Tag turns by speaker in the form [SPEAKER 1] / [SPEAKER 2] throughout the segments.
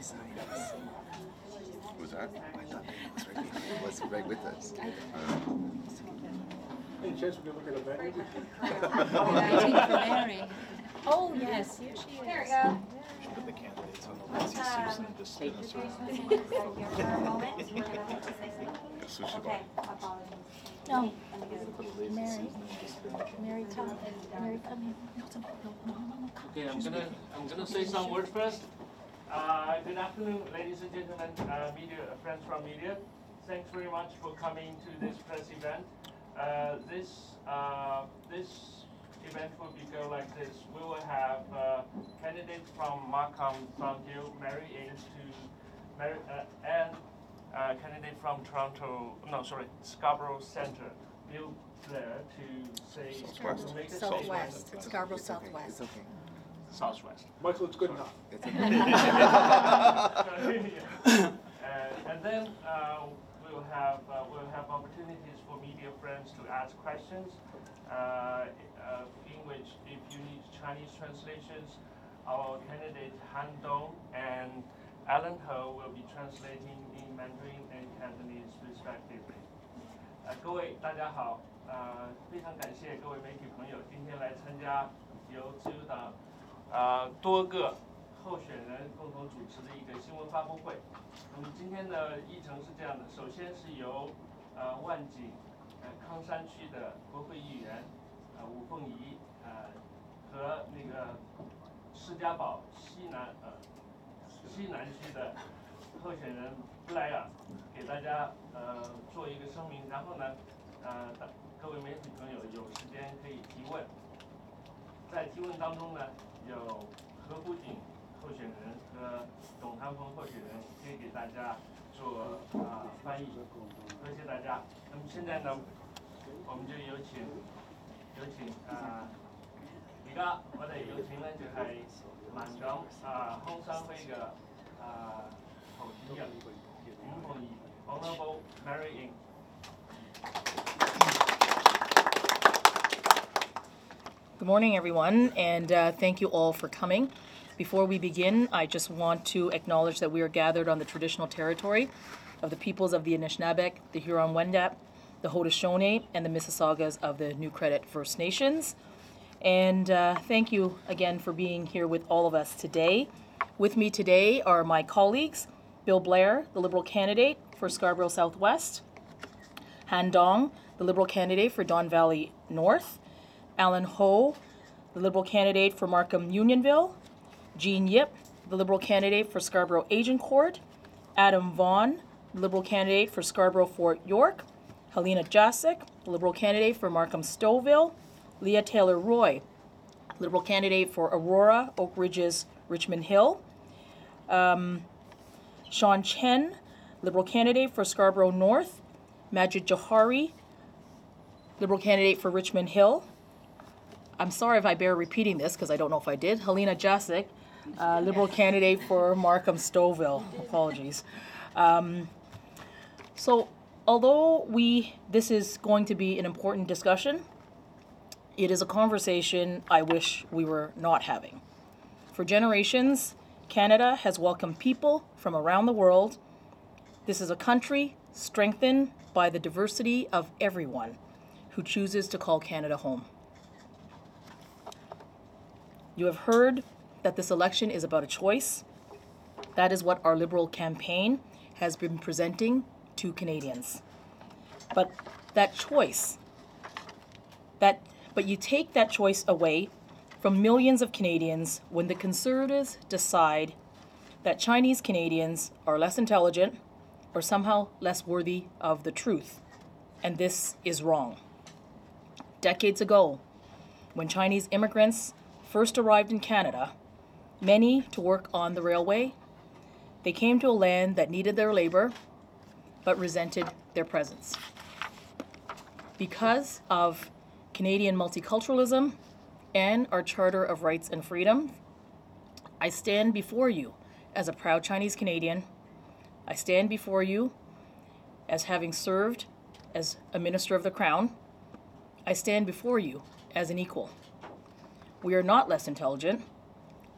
[SPEAKER 1] Was that? I thought it was right with us.
[SPEAKER 2] Any chance we can look at a venue?
[SPEAKER 3] Waiting for Mary. Oh, yes, here she is.
[SPEAKER 4] There we go.
[SPEAKER 5] Put the candidates on the list. Susan just spin us around.
[SPEAKER 4] For a moment, we're gonna have to say something.
[SPEAKER 1] Sushi
[SPEAKER 4] Okay,
[SPEAKER 1] bar.
[SPEAKER 4] apologies.
[SPEAKER 3] No,
[SPEAKER 5] Put the lazy
[SPEAKER 3] Mary.
[SPEAKER 5] Susan and just spin us around.
[SPEAKER 3] Mary, come. Mary, come here. No, come.
[SPEAKER 6] Okay, I'm gonna say some words first. Good afternoon, ladies and gentlemen, media friends from media. Thanks very much for coming to this press event. This event will go like this. We will have candidates from Markham, Thornhill, Mary Ames and candidate from Scarborough Centre, Bill Blair, to say
[SPEAKER 1] Southwest.
[SPEAKER 6] to make a
[SPEAKER 3] Southwest,
[SPEAKER 6] statement.
[SPEAKER 3] Scarborough
[SPEAKER 1] It's okay.
[SPEAKER 3] Southwest.
[SPEAKER 1] It's okay.
[SPEAKER 6] Southwest.
[SPEAKER 2] Michael, it's good enough.
[SPEAKER 1] It's okay.
[SPEAKER 6] And then we'll have opportunities for media friends to ask questions, in which if you need Chinese translations, our candidate Han Dong and Alan Ho will be translating in Mandarin and Cantonese respectively. 各位大家好，非常感谢各位媒体朋友今天来参加由自由党多个候选人共同主持的一个新闻发布会。那么今天的议程是这样的，首先是由万景康山区的国会议员吴凤仪和那个施家堡西南区的候选人布莱尔给大家做一个声明，然后呢各位媒体朋友有时间可以提问。在提问当中呢，有何福锦候选人和董汉峰候选人可以给大家做翻译，多谢大家。那么现在呢，我們就有請而家我哋有請咧就係萬港康山輝嘅候選人伍鳳儀 Honorable Mary Ng。Good
[SPEAKER 7] morning, everyone, and thank you all for coming. Before we begin, I just want to acknowledge that we are gathered on the traditional territory of the peoples of the Anishinaabe, the Huron-Wendat, the Haudenosaunee, and the Mississaugas of the New Credit First Nations. And thank you again for being here with all of us today. With me today are my colleagues, Bill Blair, the Liberal candidate for Scarborough Southwest, Han Dong, the Liberal candidate for Don Valley North, Alan Ho, the Liberal candidate for Markham Unionville, Jean Yip, the Liberal candidate for Scarborough Agincourt, Adam Vaughan, the Liberal candidate for Scarborough Fort York, Helena Jasic, the Liberal candidate for Markham Stouffville, Leah Taylor-Roy, Liberal candidate for Aurora, Oak Ridges, Richmond Hill, Sean Chen, Liberal candidate for Scarborough North, Majid Johari, Liberal candidate for Richmond Hill. I'm sorry if I bear repeating this because I don't know if I did. Helena Jasic, Liberal candidate for Markham Stouffville. Apologies. So although this is going to be an important discussion, it is a conversation I wish we were not having. For generations, Canada has welcomed people from around the world. This is a country strengthened by the diversity of everyone who chooses to call Canada home. You have heard that this election is about a choice. That is what our Liberal campaign has been presenting to Canadians. But that choice, but you take that choice away from millions of Canadians when the Conservatives decide that Chinese Canadians are less intelligent or somehow less worthy of the truth. And this is wrong. Decades ago, when Chinese immigrants first arrived in Canada, many to work on the railway, they came to a land that needed their labor but resented their presence. Because of Canadian multiculturalism and our Charter of Rights and Freedom, I stand before you as a proud Chinese Canadian. I stand before you as having served as a Minister of the Crown. I stand before you as an equal. We are not less intelligent.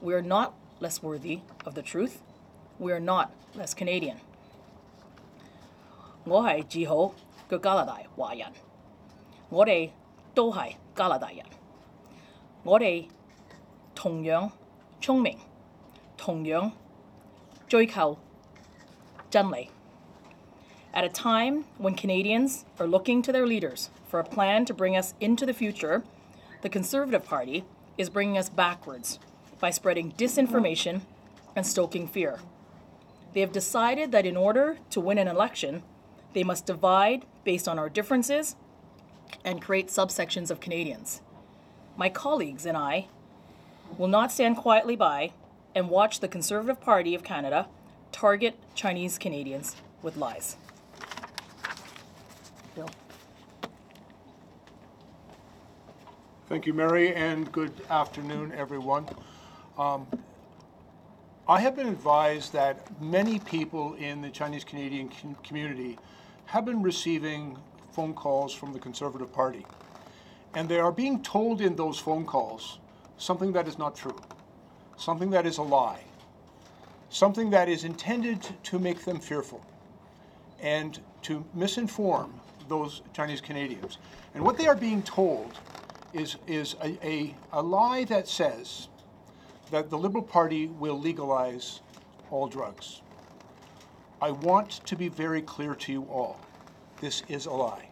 [SPEAKER 7] We are not less worthy of the truth. we are not less Canadian. 我係自豪嘅加拿大華人，我哋都係加拿大人，我哋同樣聰明，同樣追求真理。At a time when Canadians are looking to their leaders for a plan to bring us into the future, the Conservative Party is bringing us backwards by spreading disinformation and stoking fear. They have decided that in order to win an election, they must divide based on our differences and create subsections of Canadians. My colleagues and I will not stand quietly by and watch the Conservative Party of Canada target Chinese Canadians with lies. Bill.
[SPEAKER 2] Thank you, Mary, and good afternoon, everyone. I have been advised that many people in the Chinese Canadian community have been receiving phone calls from the Conservative Party. And they are being told in those phone calls something that is not true, something that is a lie, something that is intended to make them fearful and to misinform those Chinese Canadians. And what they are being told is a lie that says that the Liberal Party will legalize all drugs. I want to be very clear to you all. This is a lie.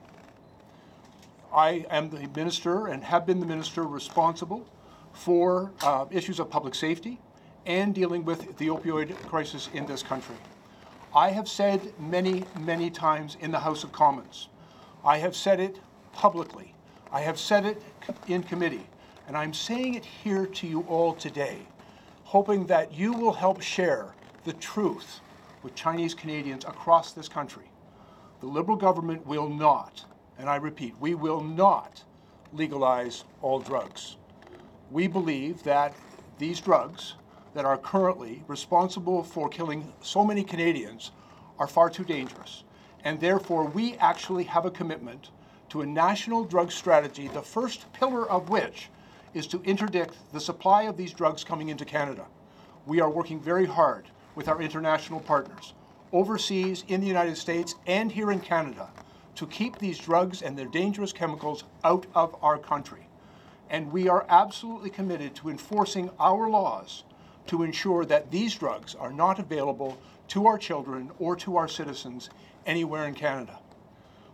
[SPEAKER 2] I am the minister and have been the minister responsible for issues of public safety and dealing with the opioid crisis in this country. I have said many, many times in the House of Commons, I have said it publicly, I have said it in committee, and I'm saying it here to you all today, hoping that you will help share the truth with Chinese Canadians across this country. The Liberal government will not, and I repeat, we will not legalize all drugs. We believe that these drugs that are currently responsible for killing so many Canadians are far too dangerous. And therefore, we actually have a commitment to a national drug strategy, the first pillar of which is to interdict the supply of these drugs coming into Canada. We are working very hard with our international partners, overseas in the United States and here in Canada, to keep these drugs and their dangerous chemicals out of our country. And we are absolutely committed to enforcing our laws to ensure that these drugs are not available to our children or to our citizens anywhere in Canada.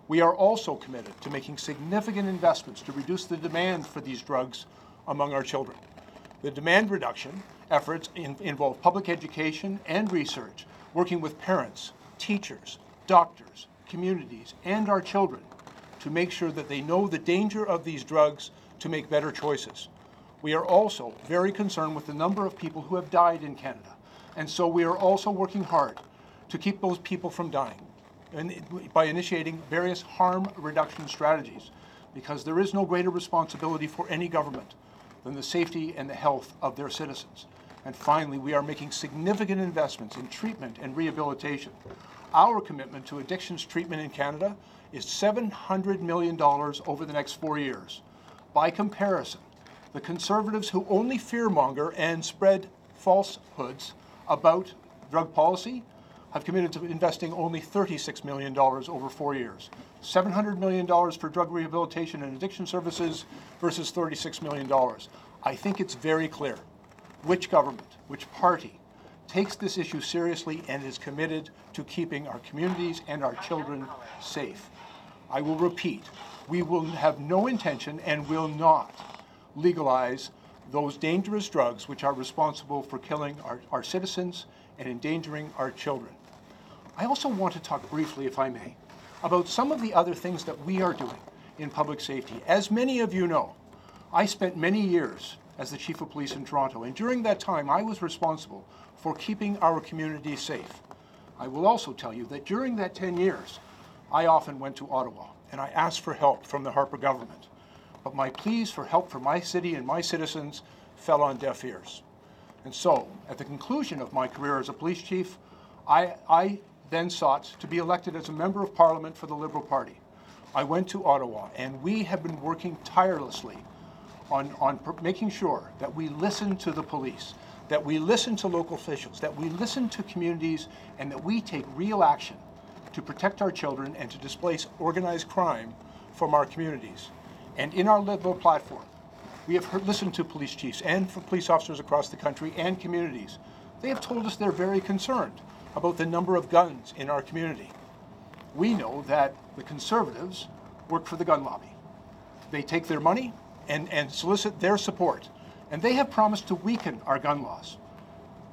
[SPEAKER 2] We are also committed to making significant investments to reduce the demand for these drugs among our children. The demand reduction efforts involve public education and research, working with parents, teachers, doctors, communities, and our children to make sure that they know the danger of these drugs to make better choices. We are also very concerned with the number of people who have died in Canada, and so we are also working hard to keep those people from dying and by initiating various harm reduction strategies, because there is no greater responsibility for any government than the safety and the health of their citizens. And finally, we are making significant investments in treatment and rehabilitation. Our commitment to addictions treatment in Canada is $700 million over the next 4 years. By comparison, the Conservatives who only fearmonger and spread falsehoods about drug policy have committed to investing only $36 million over 4 years. $700 million for drug rehabilitation and addiction services versus $36 million. I think it's very clear which government, which party takes this issue seriously and is committed to keeping our communities and our children safe. I will repeat, we will have no intention and will not legalize those dangerous drugs which are responsible for killing our citizens and endangering our children. I also want to talk briefly, if I may, about some of the other things that we are doing in public safety. As many of you know, I spent many years as the Chief of Police in Toronto, and during that time I was responsible for keeping our community safe. I will also tell you that during that 10 years, I often went to Ottawa and I asked for help from the Harper government. But my pleas for help for my city and my citizens fell on deaf ears. And so, at the conclusion of my career as a police chief, I then sought to be elected as a member of Parliament for the Liberal Party. I went to Ottawa, and we have been working tirelessly on making sure that we listen to the police, that we listen to local officials, that we listen to communities, and that we take real action to protect our children and to displace organized crime from our communities. And in our Liberal platform, we have listened to police chiefs and for police officers across the country and communities. They have told us they're very concerned about the number of guns in our community. We know that the Conservatives work for the gun lobby. They take their money and solicit their support. And they have promised to weaken our gun laws.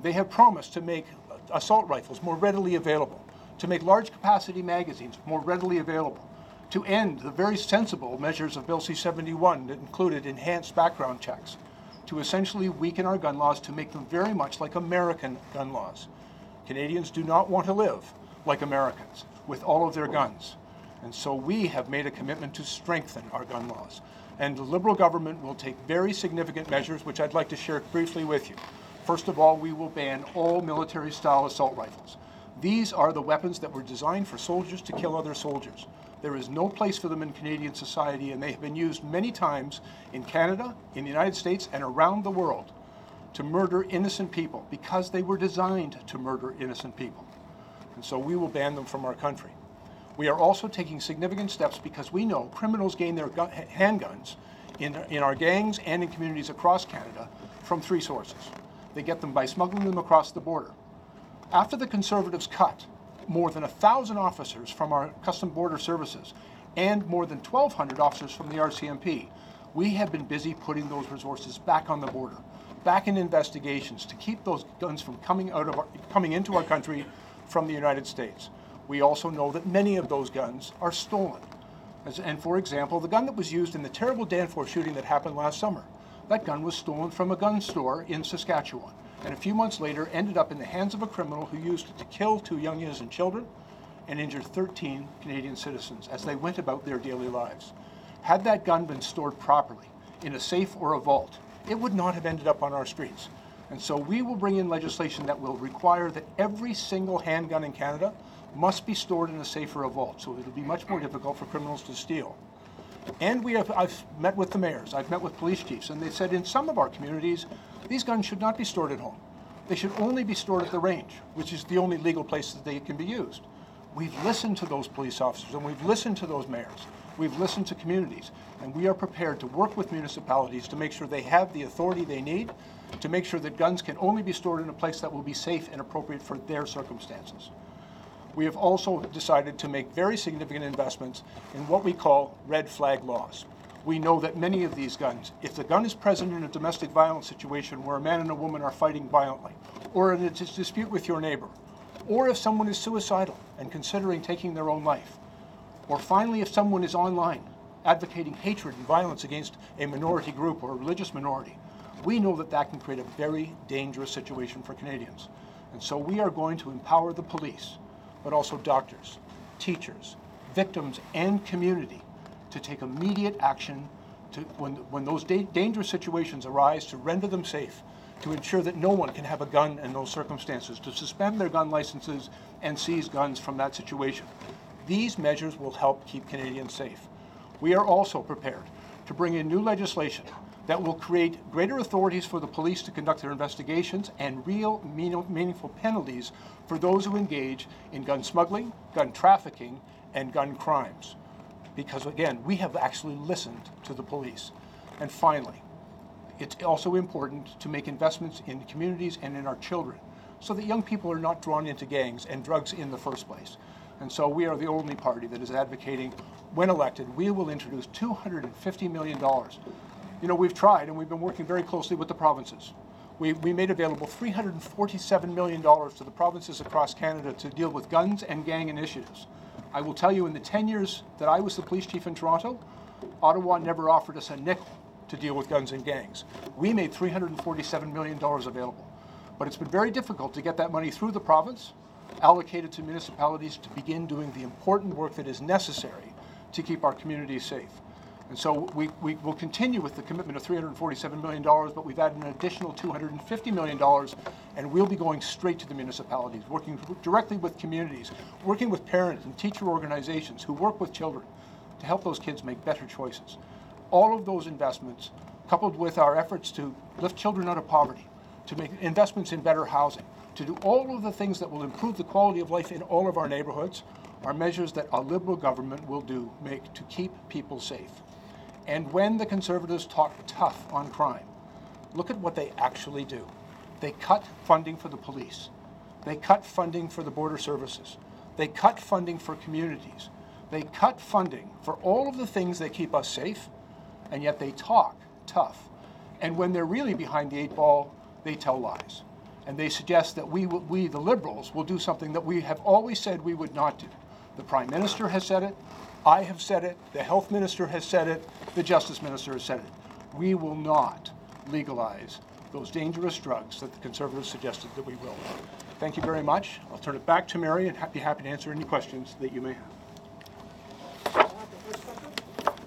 [SPEAKER 2] They have promised to make assault rifles more readily available, to make large capacity magazines more readily available, to end the very sensible measures of Bill C-71 that included enhanced background checks, to essentially weaken our gun laws to make them very much like American gun laws. Canadians do not want to live like Americans with all of their guns. And so we have made a commitment to strengthen our gun laws. And the Liberal government will take very significant measures, which I'd like to share briefly with you. First of all, we will ban all military-style assault rifles. These are the weapons that were designed for soldiers to kill other soldiers. There is no place for them in Canadian society, and they have been used many times in Canada, in the United States, and around the world to murder innocent people because they were designed to murder innocent people. And so we will ban them from our country. We are also taking significant steps because we know criminals gain their handguns in our gangs and in communities across Canada from three sources. They get them by smuggling them across the border. After the Conservatives cut more than 1,000 officers from our Custom Border Services and more than 1,200 officers from the RCMP, we have been busy putting those resources back on the border, back in investigations to keep those guns from coming into our country from the United States. We also know that many of those guns are stolen. And for example, the gun that was used in the terrible Danforth shooting that happened last summer, that gun was stolen from a gun store in Saskatchewan, and a few months later ended up in the hands of a criminal who used it to kill 2 young innocent children and injure 13 Canadian citizens as they went about their daily lives. Had that gun been stored properly in a safe or a vault, it would not have ended up on our streets. And so we will bring in legislation that will require that every single handgun in Canada must be stored in a safe or a vault, so it'll be much more difficult for criminals to steal. And I've met with the mayors, I've met with police chiefs, and they said in some of our communities, these guns should not be stored at home. They should only be stored at the range, which is the only legal place that they can be used. We've listened to those police officers, and we've listened to those mayors. We've listened to communities, and we are prepared to work with municipalities to make sure they have the authority they need, to make sure that guns can only be stored in a place that will be safe and appropriate for their circumstances. We have also decided to make very significant investments in what we call red flag laws. We know that many of these guns, if the gun is present in a domestic violence situation where a man and a woman are fighting violently, or in a dispute with your neighbor, or if someone is suicidal and considering taking their own life, or finally if someone is online advocating hatred and violence against a minority group or a religious minority, we know that that can create a very dangerous situation for Canadians. And so we are going to empower the police, but also doctors, teachers, victims, and community to take immediate action when those dangerous situations arise, to render them safe, to ensure that no one can have a gun in those circumstances, to suspend their gun licenses and seize guns from that situation. These measures will help keep Canadians safe. We are also prepared to bring in new legislation that will create greater authorities for the police to conduct their investigations and real meaningful penalties for those who engage in gun smuggling, gun trafficking, and gun crimes. Because again, we have actually listened to the police. And finally, it's also important to make investments in communities and in our children so that young people are not drawn into gangs and drugs in the first place. And so we are the only party that is advocating, when elected, we will introduce $250 million. You know, we've tried and we've been working very closely with the provinces. We made available $347 million to the provinces across Canada to deal with guns and gang initiatives. I will tell you, in the 10 years that I was the police chief in Toronto, Ottawa never offered us a nickel to deal with guns and gangs. We made $347 million available. But it's been very difficult to get that money through the province, allocated to municipalities to begin doing the important work that is necessary to keep our communities safe. And so we will continue with the commitment of $347 million, but we've added an additional $250 million, and we'll be going straight to the municipalities, working directly with communities, working with parents and teacher organizations who work with children to help those kids make better choices. All of those investments, coupled with our efforts to lift children out of poverty, to make investments in better housing, to do all of the things that will improve the quality of life in all of our neighborhoods are measures that a Liberal government will make to keep people safe. And when the Conservatives talk tough on crime, look at what they actually do. They cut funding for the police. They cut funding for the border services. They cut funding for communities. They cut funding for all of the things that keep us safe, and yet they talk tough. And when they're really behind the 8 ball, they tell lies. And they suggest that we, the Liberals, will do something that we have always said we would not do. The Prime Minister has said it, I have said it, the Health Minister has said it, the Justice Minister has said it. We will not legalize those dangerous drugs that the Conservatives suggested that we will. Thank you very much. I'll turn it back to Mary and be happy to answer any questions that you may have.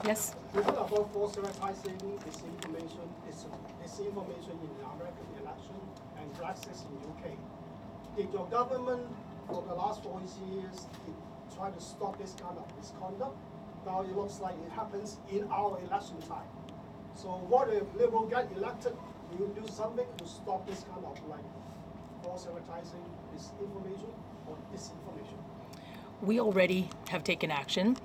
[SPEAKER 7] Yes?
[SPEAKER 8] You talk about false advertising, disinformation in the American election and Brexit in UK. Did your government, for the last 4 years, try to stop this kind of misconduct? Now it looks like it happens in our election time. So what if Liberal get elected? Will you do something to stop this kind of like false advertising, misinformation or disinformation?
[SPEAKER 7] We already have taken action.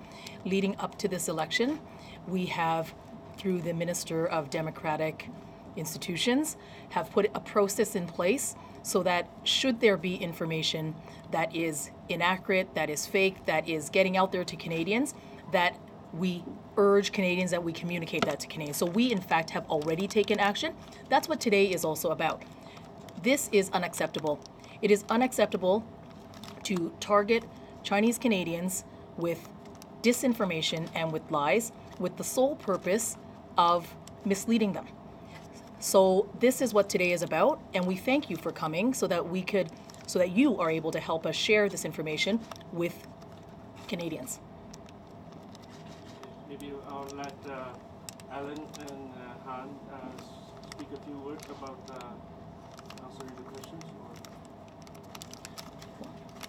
[SPEAKER 7] Leading up to this election, we have, through the Minister of Democratic Institutions, have put a process in place so that should there be information that is inaccurate, that is fake, that is getting out there to Canadians, that we urge Canadians that we communicate that to Canadians. So we, in fact, have already taken action. That's what today is also about. This is unacceptable. It is unacceptable to target Chinese Canadians with disinformation and with lies, with the sole purpose of misleading them. So this is what today is about, and we thank you for coming so that you are able to help us share this information with Canadians.
[SPEAKER 6] Maybe I'll let Alan and Han speak a few words about answering the questions.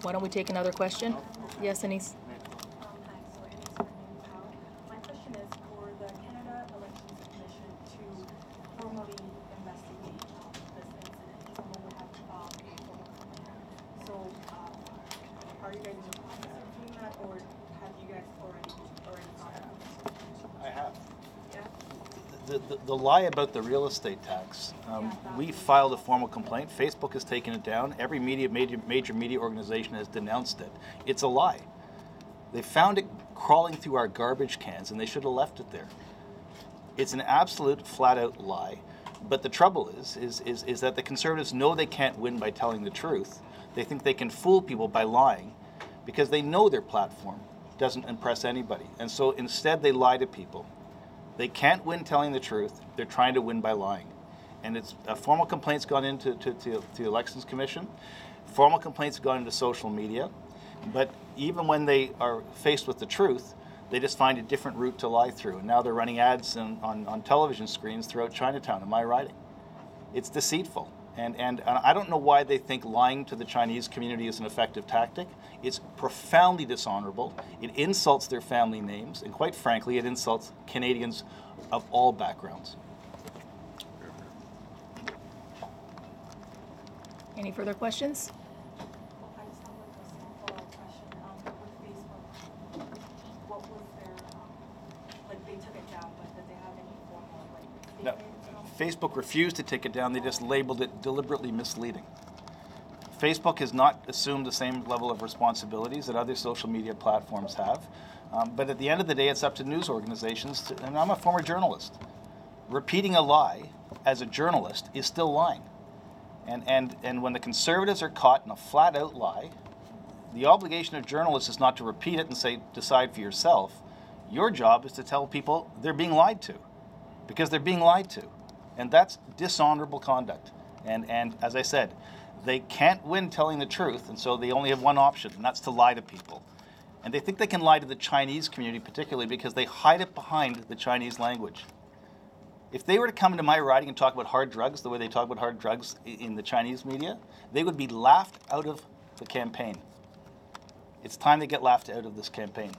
[SPEAKER 7] Why don't we take another question?
[SPEAKER 6] Okay.
[SPEAKER 7] Yes, Anise.
[SPEAKER 4] Hi, so it is for New Power. My question is for the Canada Elections Commission to formally investigate this incident. Someone would have a formal complaint. So are you guys in the process of doing that, or have you guys already started?
[SPEAKER 5] I have.
[SPEAKER 4] Yeah.
[SPEAKER 5] The lie about the real estate tax, we filed a formal complaint. Facebook has taken it down. Every major media organization has denounced it. It's a lie. They found it crawling through our garbage cans, and they should have left it there. It's an absolute flat-out lie. But the trouble is that the Conservatives know they can't win by telling the truth. They think they can fool people by lying because they know their platform doesn't impress anybody. And so instead they lie to people. They can't win telling the truth. They're trying to win by lying. And it's a formal complaint's gone into the Elections Commission. Formal complaints have gone into social media. But even when they are faced with the truth, they just find a different route to lie through. And now they're running ads on television screens throughout Chinatown in my riding. It's deceitful. And I don't know why they think lying to the Chinese community is an effective tactic. It's profoundly dishonorable. It insults their family names. And quite frankly, it insults Canadians of all backgrounds.
[SPEAKER 7] Any further questions?
[SPEAKER 4] I just have a follow-up question. With Facebook, what was their, like they took it down, but did they have any formal
[SPEAKER 5] No.
[SPEAKER 4] statement?
[SPEAKER 5] Facebook refused to take it down. They just labeled it deliberately misleading. Facebook has not assumed the same level of responsibilities that other social media platforms have. But at the end of the day, it's up to news organizations, and I'm a former journalist. Repeating a lie as a journalist is still lying. And when the Conservatives are caught in a flat-out lie, the obligation of journalists is not to repeat it and say, decide for yourself. Your job is to tell people they're being lied to, because they're being lied to. And that's dishonorable conduct. And as I said, they can't win telling the truth, and so they only have one option, and that's to lie to people. And they think they can lie to the Chinese community particularly because they hide it behind the Chinese language. If they were to come into my riding and talk about hard drugs the way they talk about hard drugs in the Chinese media, they would be laughed out of the campaign. It's time they get laughed out of this campaign.